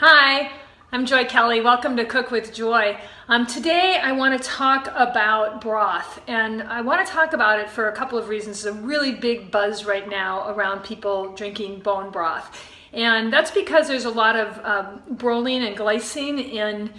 Hi, I'm Joy Kelly. Welcome to Cook with Joy. Today I want to talk about broth, and I want to talk about it for a couple of reasons. There's a really big buzz right now around people drinking bone broth, and that's because there's a lot of proline and glycine in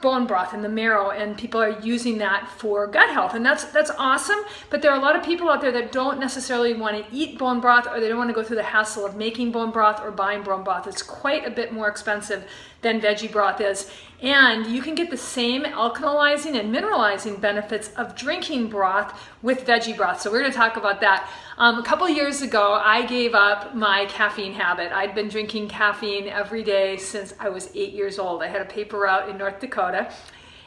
bone broth in the marrow, and people are using that for gut health, and that's awesome. But there are a lot of people out there that don't necessarily want to eat bone broth, or they don't want to go through the hassle of making bone broth or buying bone broth. It's quite a bit more expensive than veggie broth is, and you can get the same alkalizing and mineralizing benefits of drinking broth with veggie broth. So we're going to talk about that. A couple years ago, I gave up my caffeine habit. I'd been drinking caffeine every day since I was 8 years old. I had a paper route in North Dakota,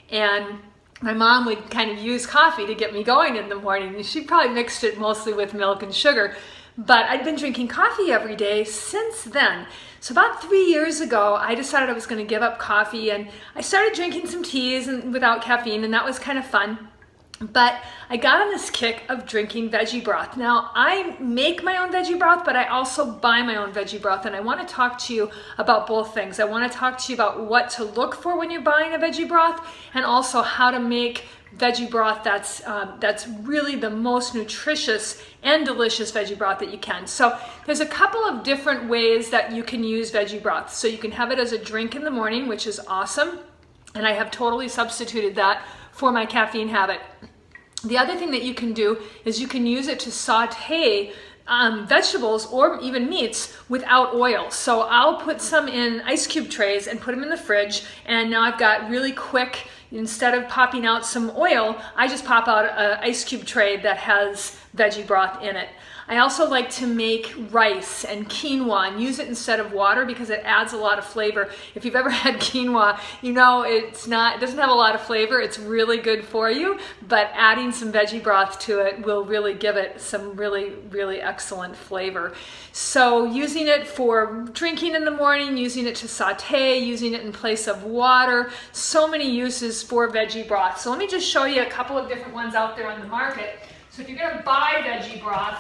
and my mom would kind of use coffee to get me going in the morning. She probably mixed it mostly with milk and sugar, but I'd been drinking coffee every day since then. So about 3 years ago, I decided I was going to give up coffee, and I started drinking some teas and without caffeine, and that was kind of fun. But I got on this kick of drinking veggie broth. Now, I make my own veggie broth, but I also buy my own veggie broth, and I want to talk to you about both things. I want to talk to you about what to look for when you're buying a veggie broth, and also how to make veggie broth that's really the most nutritious and delicious veggie broth that you can. So there's a couple of different ways that you can use veggie broth. So you can have it as a drink in the morning, which is awesome, and I have totally substituted that for my caffeine habit. The other thing that you can do is you can use it to saute vegetables or even meats without oil. So I'll put some in ice cube trays and put them in the fridge, and now I've got really quick, instead of popping out some oil, I just pop out an ice cube tray that has veggie broth in it. I also like to make rice and quinoa and use it instead of water because it adds a lot of flavor. If you've ever had quinoa, you know it doesn't have a lot of flavor. It's really good for you, but adding some veggie broth to it will really give it some really, really excellent flavor. So using it for drinking in the morning, using it to saute, using it in place of water, so many uses for veggie broth. So let me just show you a couple of different ones out there on the market. So if you're going to buy veggie broth,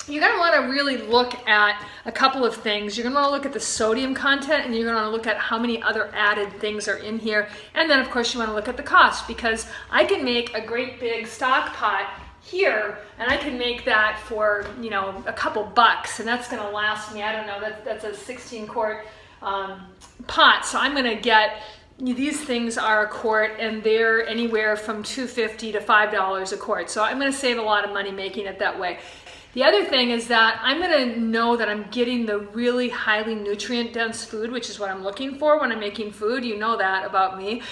you're going to want to really look at a couple of things. You're going to want to look at the sodium content, and you're going to want to look at how many other added things are in here. And then, of course, you want to look at the cost, because I can make a great big stock pot here, and I can make that for, you know, a couple bucks, and that's going to last me, I don't know, that's a 16-quart pot. So I'm going to get, these things are a quart, and they're anywhere from $2.50 to $5 a quart. So I'm going to save a lot of money making it that way. The other thing is that I'm going to know that I'm getting the really highly nutrient-dense food, which is what I'm looking for when I'm making food. You know that about me.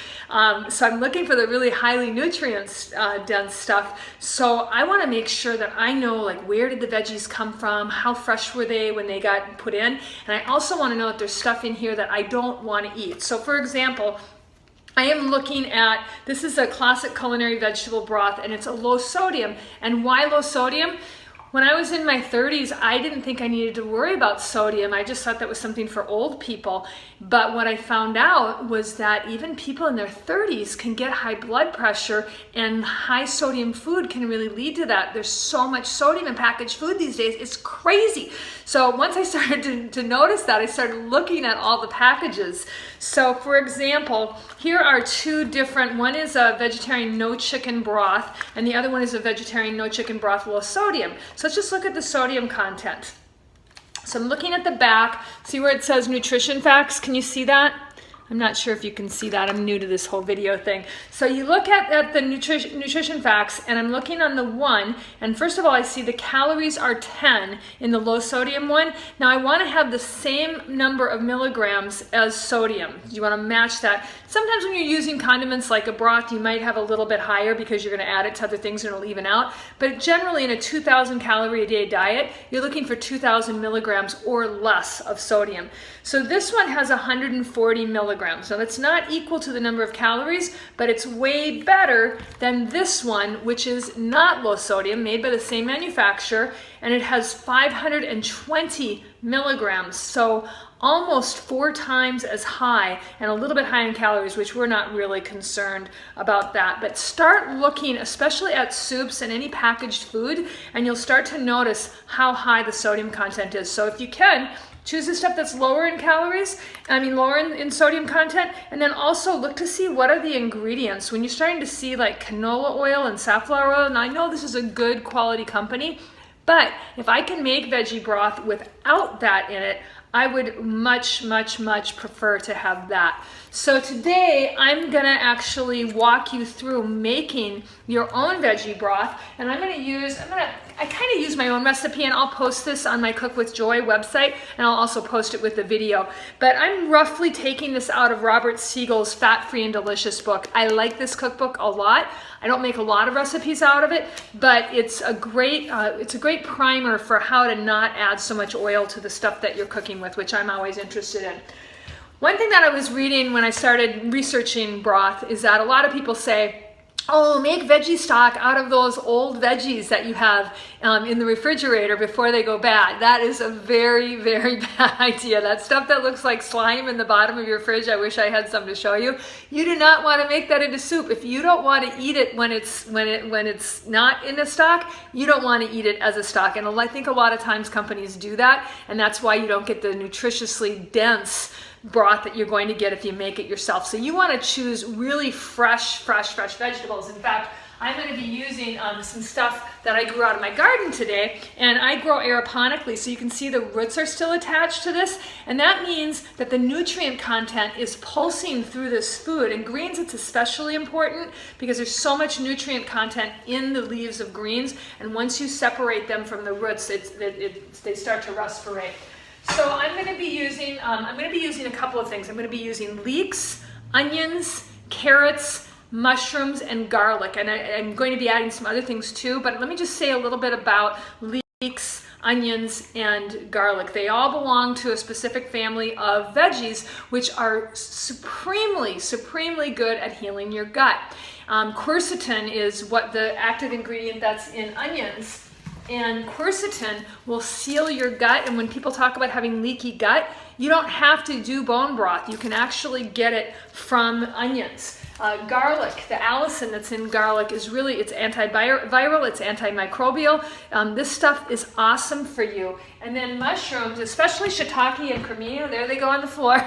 So I'm looking for the really highly nutrient-dense stuff. So I want to make sure that I know, like, where did the veggies come from? How fresh were they when they got put in? And I also want to know that there's stuff in here that I don't want to eat. So, for example, I am looking at, this is a classic culinary vegetable broth, and it's a low sodium. And why low sodium? When I was in my 30s, I didn't think I needed to worry about sodium. I just thought that was something for old people. But what I found out was that even people in their 30s can get high blood pressure, and high sodium food can really lead to that. There's so much sodium in packaged food these days. It's crazy. So once I started to notice that, I started looking at all the packages. So for example, here are two different, one is a vegetarian no chicken broth, and the other one is a vegetarian no chicken broth low sodium. So let's just look at the sodium content. So I'm looking at the back. See where it says nutrition facts? Can you see that? I'm not sure if you can see that. I'm new to this whole video thing. So you look at the nutrition facts, and I'm looking on the one, and first of all, I see the calories are 10 in the low sodium one. Now I want to have the same number of milligrams as sodium. You want to match that. Sometimes when you're using condiments like a broth, you might have a little bit higher because you're going to add it to other things and it'll even out. But generally in a 2,000 calorie a day diet, you're looking for 2,000 milligrams or less of sodium. So this one has 140 milligrams. Now that's not equal to the number of calories, but it's way better than this one, which is not low sodium, made by the same manufacturer, and it has 520 milligrams. So almost 4 times as high, and a little bit high in calories, which we're not really concerned about that. But start looking, especially at soups and any packaged food, and you'll start to notice how high the sodium content is. So if you can, Choose the stuff that's lower in calories, lower in sodium content, and then also look to see what are the ingredients. When you're starting to see like canola oil and safflower oil, and I know this is a good quality company, but if I can make veggie broth without that in it, I would much, much, much prefer to have that. So today I'm gonna actually walk you through making your own veggie broth, and I kind of use my own recipe, and I'll post this on my Cook with Joy website, and I'll also post it with the video. But I'm roughly taking this out of Robert Siegel's Fat Free and Delicious book. I like this cookbook a lot. I don't make a lot of recipes out of it, but it's a great primer for how to not add so much oil to the stuff that you're cooking with, which I'm always interested in. One thing that I was reading when I started researching broth is that a lot of people say, oh, make veggie stock out of those old veggies that you have in the refrigerator before they go bad. That is a very, very bad idea. That stuff that looks like slime in the bottom of your fridge, I wish I had some to show you. You do not want to make that into soup. If you don't want to eat it when it's not in a stock, you don't want to eat it as a stock. And I think a lot of times companies do that, and that's why you don't get the nutritiously dense broth that you're going to get if you make it yourself. So you want to choose really fresh vegetables. In fact, I'm going to be using some stuff that I grew out of my garden today, and I grow aeroponically, so you can see the roots are still attached to this, and that means that the nutrient content is pulsing through this food. In greens, it's especially important because there's so much nutrient content in the leaves of greens, and once you separate them from the roots, they start to respirate. So I'm going to be using a couple of things. I'm going to be using leeks, onions, carrots, mushrooms, and garlic. And I'm going to be adding some other things too, but let me just say a little bit about leeks, onions, and garlic. They all belong to a specific family of veggies, which are supremely good at healing your gut. Quercetin is what the active ingredient that's in onions. And quercetin will seal your gut, and when people talk about having leaky gut, you don't have to do bone broth. You can actually get it from onions. Garlic, the allicin that's in garlic is it's antiviral, it's antimicrobial. This stuff is awesome for you. And then mushrooms, especially shiitake and cremini, there they go on the floor.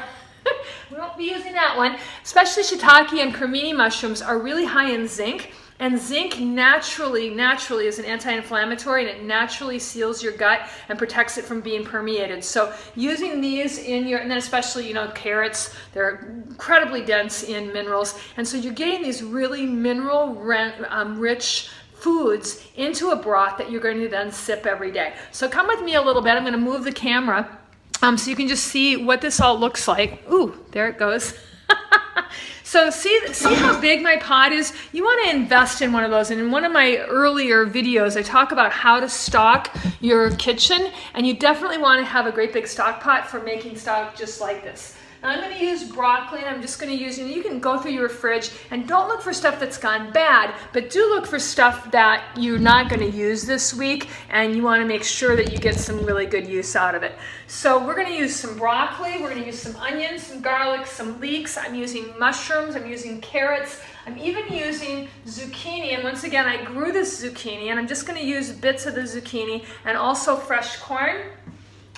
We won't be using that one. Especially shiitake and cremini mushrooms are really high in zinc. And zinc naturally is an anti-inflammatory, and it naturally seals your gut and protects it from being permeated. So using these and then especially, carrots, they're incredibly dense in minerals. And so you're getting these really mineral rich foods into a broth that you're going to then sip every day. So come with me a little bit. I'm going to move the camera so you can just see what this all looks like. Ooh, there it goes. So see how big my pot is? You want to invest in one of those. And in one of my earlier videos, I talk about how to stock your kitchen. And you definitely want to have a great big stock pot for making stock just like this. Now I'm going to use broccoli, and I'm just going to use, you can go through your fridge and don't look for stuff that's gone bad, but do look for stuff that you're not going to use this week, and you want to make sure that you get some really good use out of it. So we're going to use some broccoli, we're going to use some onions, some garlic, some leeks, I'm using mushrooms, I'm using carrots, I'm even using zucchini, and once again I grew this zucchini, and I'm just going to use bits of the zucchini and also fresh corn.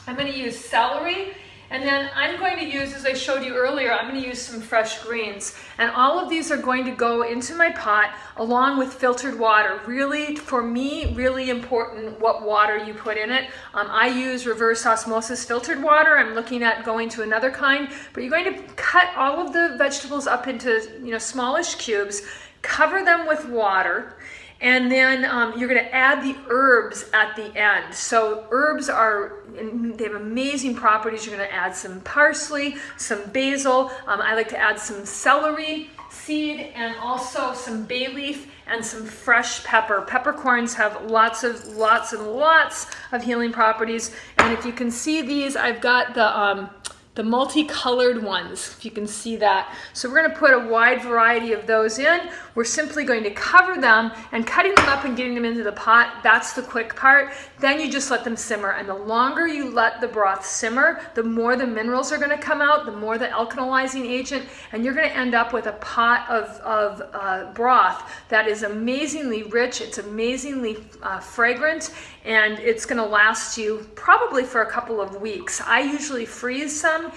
I'm going to use celery. And then I'm going to use, as I showed you earlier, I'm going to use some fresh greens. And all of these are going to go into my pot along with filtered water. Really, for me, really important what water you put in it. I use reverse osmosis filtered water. I'm looking at going to another kind. But you're going to cut all of the vegetables up into smallish cubes, cover them with water, and then you're going to add the herbs at the end. So herbs they have amazing properties. You're going to add some parsley, some basil. I like to add some celery seed and also some bay leaf and some fresh pepper. Peppercorns have lots and lots of healing properties. And if you can see these, I've got the the multicolored ones, if you can see that. So we're going to put a wide variety of those in. We're simply going to cover them, and cutting them up and getting them into the pot, that's the quick part. Then you just let them simmer, and the longer you let the broth simmer, the more the minerals are going to come out, the more the alkalizing agent, and you're going to end up with a pot of broth that is amazingly rich, it's amazingly fragrant, and it's going to last you probably for a couple of weeks. I usually freeze some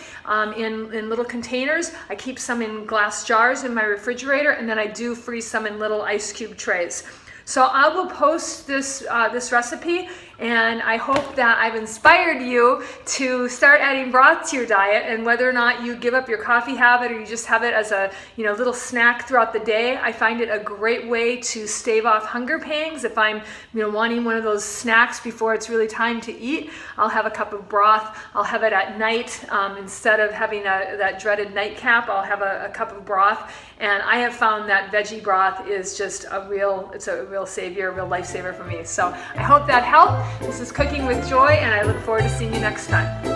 in little containers. I keep some in glass jars in my refrigerator, and then I do freeze some in little ice cube trays. So I will post this recipe, and I hope that I've inspired you to start adding broth to your diet. And whether or not you give up your coffee habit or you just have it as a little snack throughout the day, I find it a great way to stave off hunger pangs. If I'm wanting one of those snacks before it's really time to eat, I'll have a cup of broth. I'll have it at night instead of having that dreaded nightcap. I'll have a cup of broth, and I have found that veggie broth is just a real savior, a real lifesaver for me. So I hope that helped. This is Cooking with Joy, and I look forward to seeing you next time.